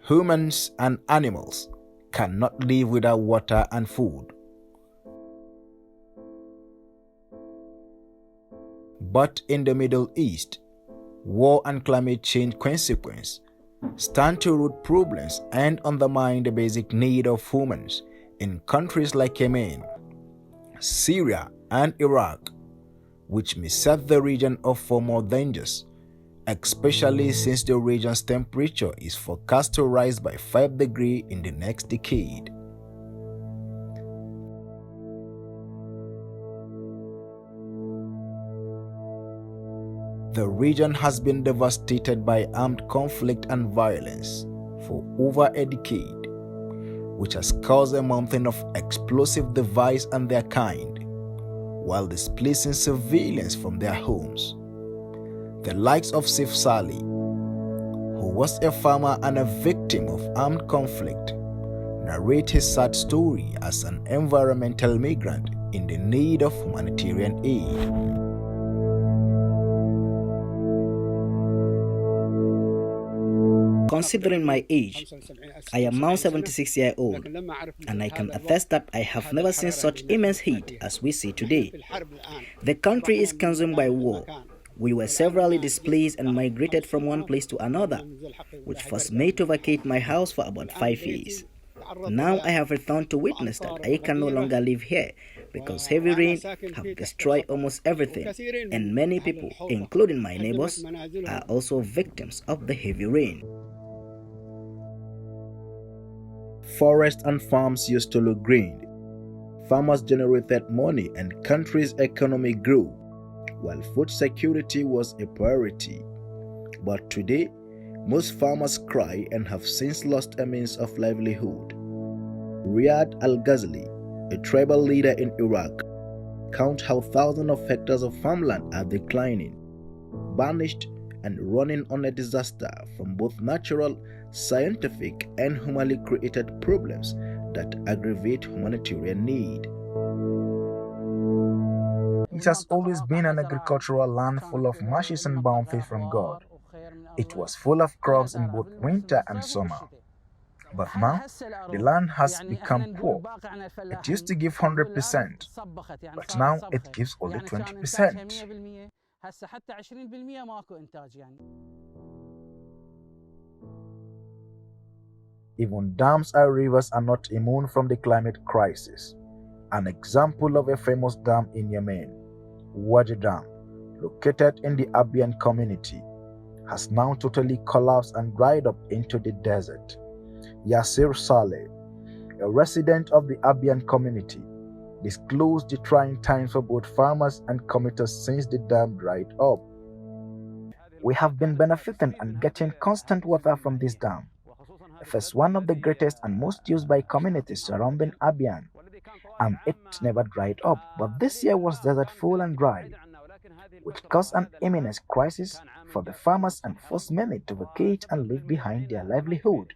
Humans and animals cannot live without water and food. But in the Middle East, war and climate change consequences stand to root problems and undermine the basic need of humans in countries like Yemen, Syria, and Iraq, which may set the region up for more dangers, especially since the region's temperature is forecast to rise by 5 degrees in the next decade. The region has been devastated by armed conflict and violence for over a decade, which has caused a mountain of explosive devices and their kind, while displacing civilians from their homes. The likes of Saif Saleh, who was a farmer and a victim of armed conflict, narrate his sad story as an environmental migrant in the need of humanitarian aid. Considering my age, I am now 76 years old, and I can attest that I have never seen such immense heat as we see today. The country is consumed by war. We were severally displaced and migrated from one place to another, which forced me to vacate my house for about 5 years. Now I have returned to witness that I can no longer live here because heavy rain have destroyed almost everything, and many people, including my neighbors, are also victims of the heavy rain. Forests and farms used to look green. Farmers generated money and country's economy grew, while food security was a priority. But today, most farmers cry and have since lost a means of livelihood. Riyad Al-Ghazali, a tribal leader in Iraq, counts how thousands of hectares of farmland are declining, vanished, and running on a disaster from both natural, scientific, and humanly created problems that aggravate humanitarian need. It has always been an agricultural land full of marshes and bounties from God. It was full of crops in both winter and summer. But now, the land has become poor. It used to give 100%, but now it gives only 20%. Even dams and rivers are not immune from the climate crisis. An example of a famous dam in Yemen, Wadi Dam, located in the Abian community, has now totally collapsed and dried up into the desert. Saif Saleh, a resident of the Abian community, disclosed the trying times for both farmers and commuters since the dam dried up. We have been benefiting and getting constant water from this dam. It is one of the greatest and most used by communities surrounding Abian, and it never dried up, but this year was desert full and dry, which caused an imminent crisis for the farmers and forced many to vacate and leave behind their livelihood.